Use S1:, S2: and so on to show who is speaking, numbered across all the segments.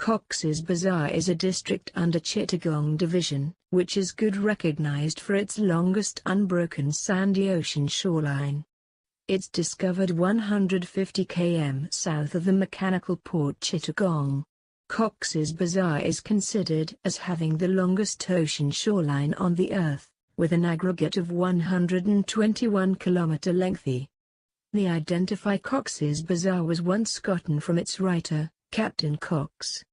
S1: Cox's Bazar is a district under Chittagong Division, which is good recognized for its longest unbroken sandy ocean shoreline. It's discovered 150 km south of the mechanical port Chittagong. Cox's Bazar is considered as having the longest ocean shoreline on the Earth, with an aggregate of 121 km length. The identify Cox's Bazar was once gotten from its writer, Captain Cox.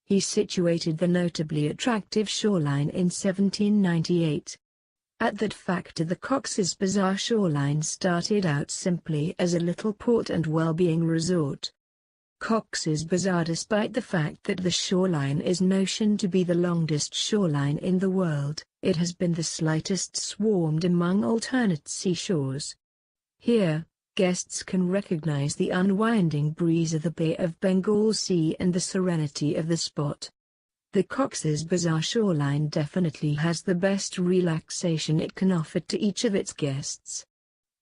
S1: He situated the notably attractive shoreline in 1798. At that factor the Cox's Bazar shoreline started out simply as a little port and well-being resort. Cox's Bazar, despite the fact that the shoreline is notioned to be the longest shoreline in the world, it has been the slightest swarmed among alternate seashores. Here, guests can recognize the unwinding breeze of the Bay of Bengal Sea and the serenity of the spot. The Cox's Bazar shoreline definitely has the best relaxation it can offer to each of its guests.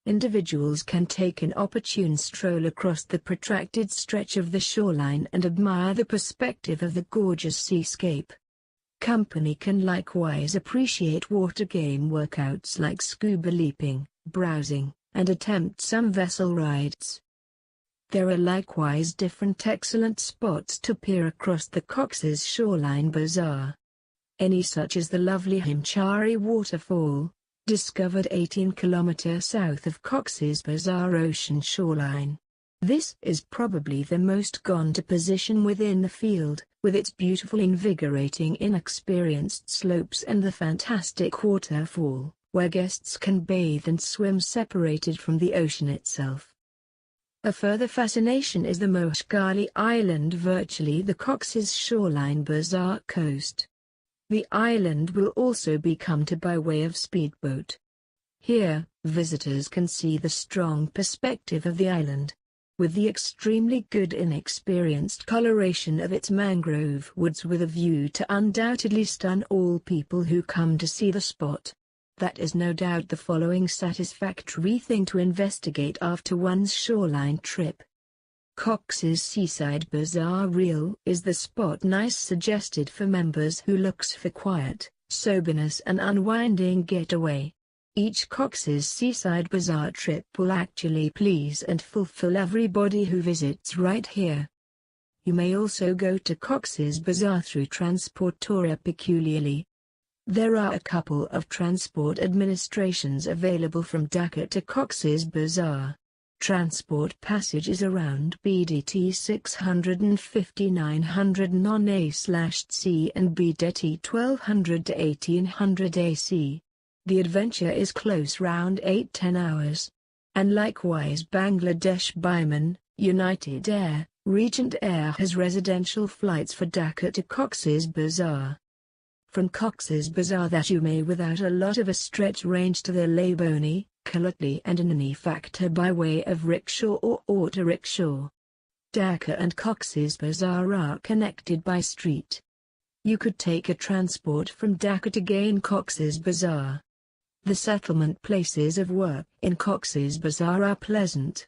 S1: Individuals can take an opportune stroll across the protracted stretch of the shoreline and admire the perspective of the gorgeous seascape. Company can likewise appreciate water game workouts like scuba leaping, browsing, and attempt some vessel rides. There are likewise different excellent spots to peer across the Cox's shoreline Bazar. Any such as the lovely Himchari waterfall, discovered 18 km south of Cox's Bazar ocean shoreline. This is probably the most gone-to position within the field, with its beautiful invigorating inexperienced slopes and the fantastic waterfall, where guests can bathe and swim separated from the ocean itself. A further fascination is the Mohshgali Island, virtually the Cox's shoreline Bazar coast. The island will also be come to by way of speedboat. Here, visitors can see the strong perspective of the island, with the extremely good inexperienced coloration of its mangrove woods, with a view to undoubtedly stun all people who come to see the spot. That is no doubt the following satisfactory thing to investigate after one's shoreline trip. Cox's Seaside Bazar Real is the spot nice suggested for members who looks for quiet, soberness and unwinding getaway. Each Cox's Seaside Bazar trip will actually please and fulfill everybody who visits right here. You may also go to Cox's Bazar through Transportora peculiarly. There are a couple of transport administrations available from Dhaka to Cox's Bazar. Transport passage is around BDT 650-900 non-A/C and BDT 1200 to 1800 AC. The adventure is close round 8-10 hours. And likewise Bangladesh Biman, United Air, Regent Air has residential flights for Dhaka to Cox's Bazar. From Cox's Bazar that you may without a lot of a stretch range to the Laboni, Kalotli and Anani factor by way of rickshaw or auto rickshaw. Dhaka and Cox's Bazar are connected by street. You could take a transport from Dhaka to gain Cox's Bazar. The settlement places of work in Cox's Bazar are pleasant.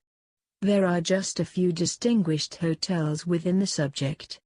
S1: There are just a few distinguished hotels within the subject.